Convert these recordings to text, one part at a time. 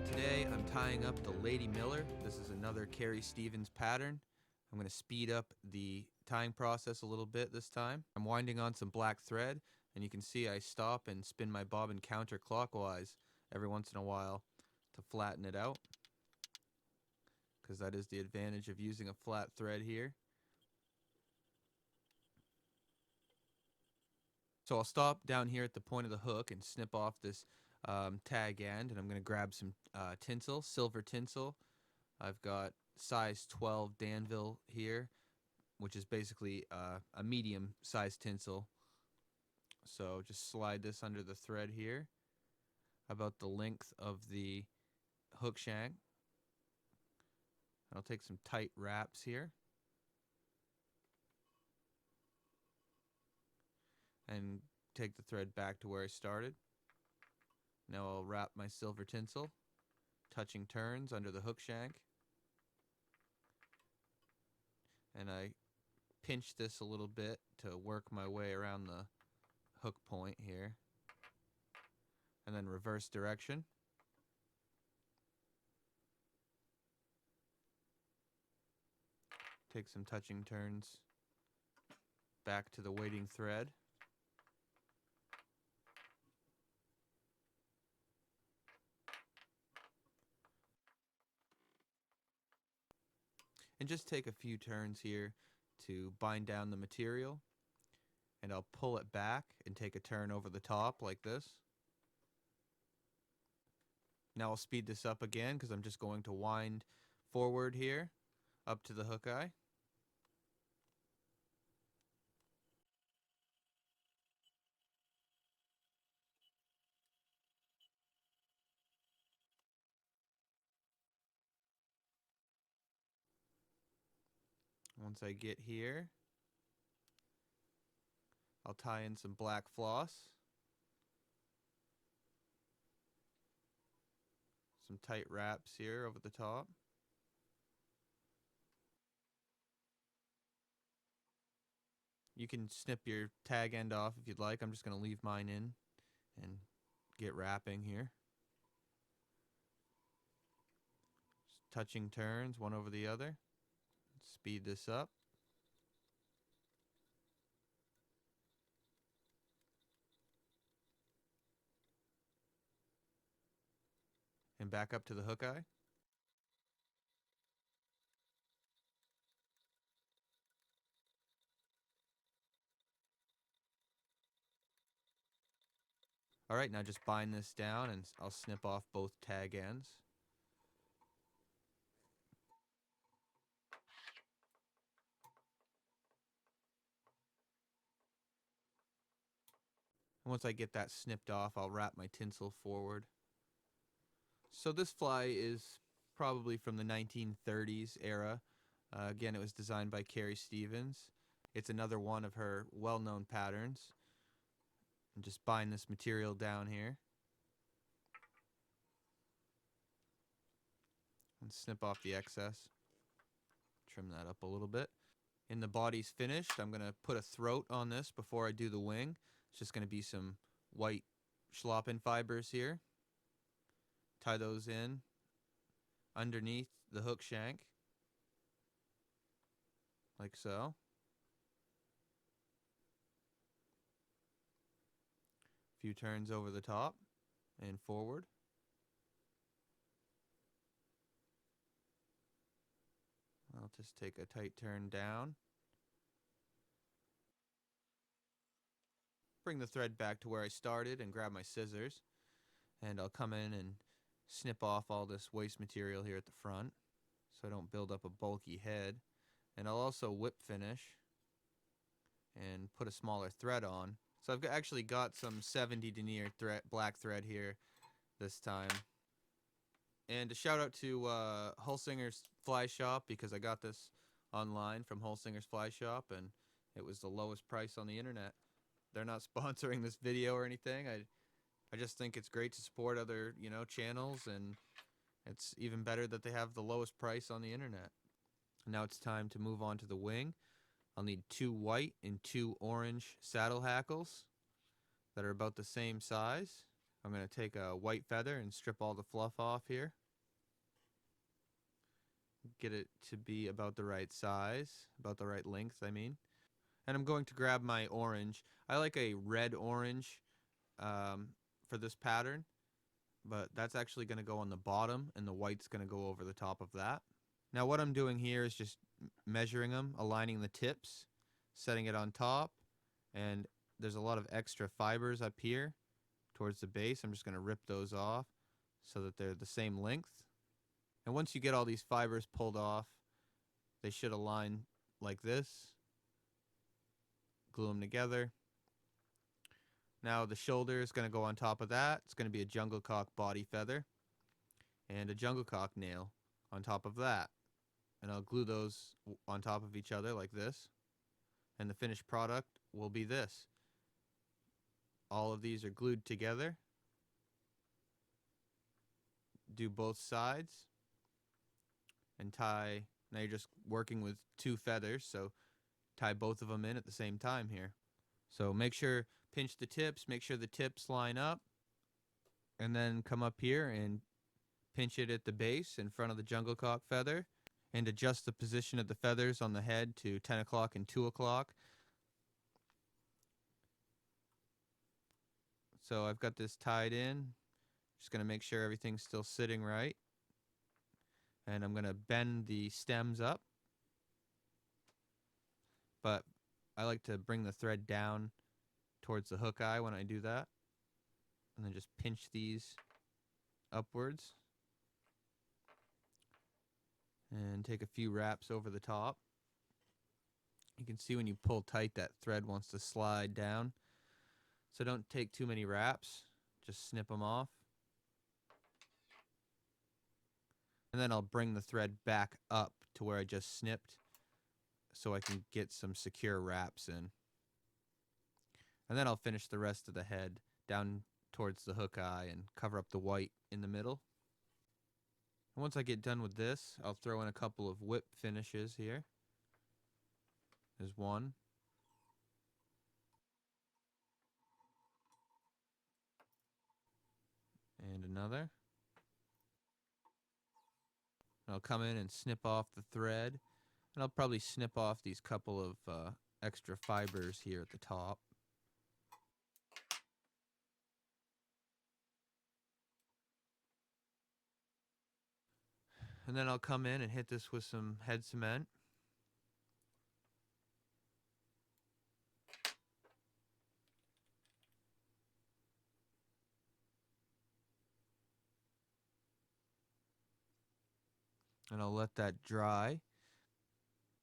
Today I'm tying up the Lady Miller. This is another Carrie Stevens pattern. I'm going to speed up the tying process a little bit this time. I'm winding on some black thread, and you can see I stop and spin my bobbin counterclockwise every once in a while to flatten it out, because that is the advantage of using a flat thread here. So I'll stop down here at the point of the hook and snip off this tag end, and I'm going to grab some tinsel, silver tinsel. I've got size 12 Danville here, which is basically a medium size tinsel. So just slide this under the thread here, about the length of the hook shank. I'll take some tight wraps here and take the thread back to where I started. Now I'll wrap my silver tinsel, touching turns under the hook shank, and I pinch this a little bit to work my way around the hook point here, and then reverse direction. Take some touching turns back to the waiting thread. And just take a few turns here to bind down the material. And I'll pull it back and take a turn over the top like this. Now I'll speed this up again because I'm just going to wind forward here up to the hook eye. Once I get here, I'll tie in some black floss, some tight wraps here over the top. You can snip your tag end off if you'd like. I'm just going to leave mine in and get wrapping here. Just touching turns one over the other. Speed this up. And back up to the hook eye. Alright, now just bind this down and I'll snip off both tag ends. And once I get that snipped off, I'll wrap my tinsel forward. So this fly is probably from the 1930s era. Again, it was designed by Carrie Stevens. It's another one of her well-known patterns. And just bind this material down here. And snip off the excess. Trim that up a little bit. And the body's finished. I'm going to put a throat on this before I do the wing. It's just going to be some white schlaupen fibers here. Tie those in underneath the hook shank, like so. A few turns over the top and forward. I'll just take a tight turn down. Bring the thread back to where I started and grab my scissors. And I'll come in and snip off all this waste material here at the front so I don't build up a bulky head. And I'll also whip finish and put a smaller thread on. So I've actually got some 70 denier black thread here this time. And a shout out to Hulsinger's Fly Shop, because I got this online from Hulsinger's Fly Shop and it was the lowest price on the internet. They're not sponsoring this video or anything. I just think it's great to support other, channels, and it's even better that they have the lowest price on the internet. Now it's time to move on to the wing. I'll need 2 white and 2 orange saddle hackles that are about the same size. I'm going to take a white feather and strip all the fluff off here. Get it to be about the right size, about the right length, I mean. And I'm going to grab my orange. I like a red-orange for this pattern, but that's actually going to go on the bottom, and the white's going to go over the top of that. Now what I'm doing here is just measuring them, aligning the tips, setting it on top, and there's a lot of extra fibers up here towards the base. I'm just going to rip those off so that they're the same length. And once you get all these fibers pulled off, they should align like this. Glue them together. Now the shoulder is going to go on top of that. It's going to be a Junglecock body feather and a Junglecock nail on top of that. And I'll glue those on top of each other like this. And the finished product will be this. All of these are glued together. Do both sides and tie. Now you're just working with two feathers, so tie both of them in at the same time here. So make sure, pinch the tips, make sure the tips line up, and then come up here and pinch it at the base in front of the Junglecock feather, and adjust the position of the feathers on the head to 10 o'clock and 2 o'clock. So I've got this tied in. Just going to make sure everything's still sitting right. And I'm going to bend the stems up. But I like to bring the thread down towards the hook eye when I do that. And then just pinch these upwards. And take a few wraps over the top. You can see when you pull tight, that thread wants to slide down. So don't take too many wraps. Just snip them off. And then I'll bring the thread back up to where I just snipped so I can get some secure wraps in. And then I'll finish the rest of the head down towards the hook eye and cover up the white in the middle. And once I get done with this, I'll throw in a couple of whip finishes here. There's one. And another. And I'll come in and snip off the thread. And I'll probably snip off these couple of extra fibers here at the top. And then I'll come in and hit this with some head cement. And I'll let that dry.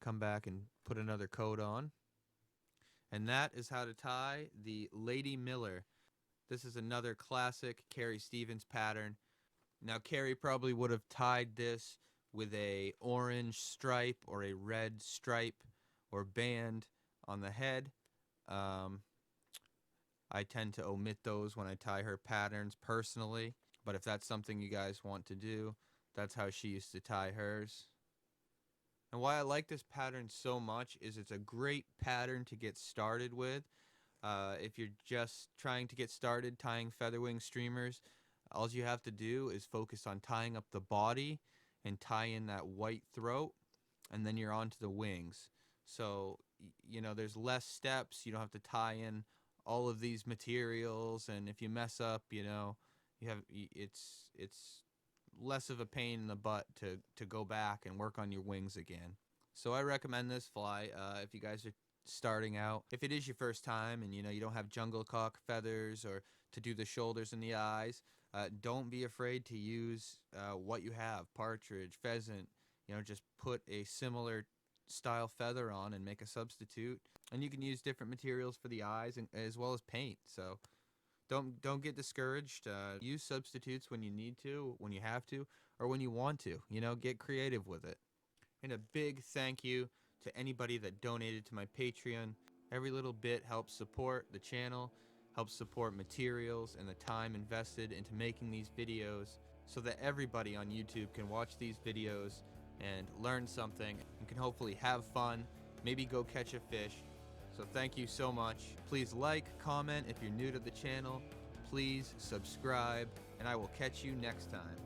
Come back and put another coat on. And that is how to tie the Lady Miller. This is another classic Carrie Stevens pattern. Now Carrie probably would have tied this with a orange stripe or a red stripe or band on the head. I tend to omit those when I tie her patterns personally, but if that's something you guys want to do, that's how she used to tie hers. And why I like this pattern so much is it's a great pattern to get started with. If you're just trying to get started tying Featherwing streamers, all you have to do is focus on tying up the body and tie in that white throat, and then you're on to the wings. So, you know, there's less steps. You don't have to tie in all of these materials, and if you mess up, you know, it's less of a pain in the butt to go back and work on your wings again. So I recommend this fly if you guys are starting out. If it is your first time and you know you don't have Junglecock feathers or to do the shoulders and the eyes, don't be afraid to use what you have, partridge, pheasant. You know, just put a similar style feather on and make a substitute. And you can use different materials for the eyes and as well as paint. So don't get discouraged. Use substitutes when you need to, when you have to, or when you want to. You know, get creative with it. And a big thank you to anybody that donated to my Patreon. Every little bit helps support the channel, helps support materials and the time invested into making these videos so that everybody on YouTube can watch these videos and learn something and can hopefully have fun, maybe go catch a fish. So thank you so much. Please like, comment if you're new to the channel. please subscribe, and I will catch you next time.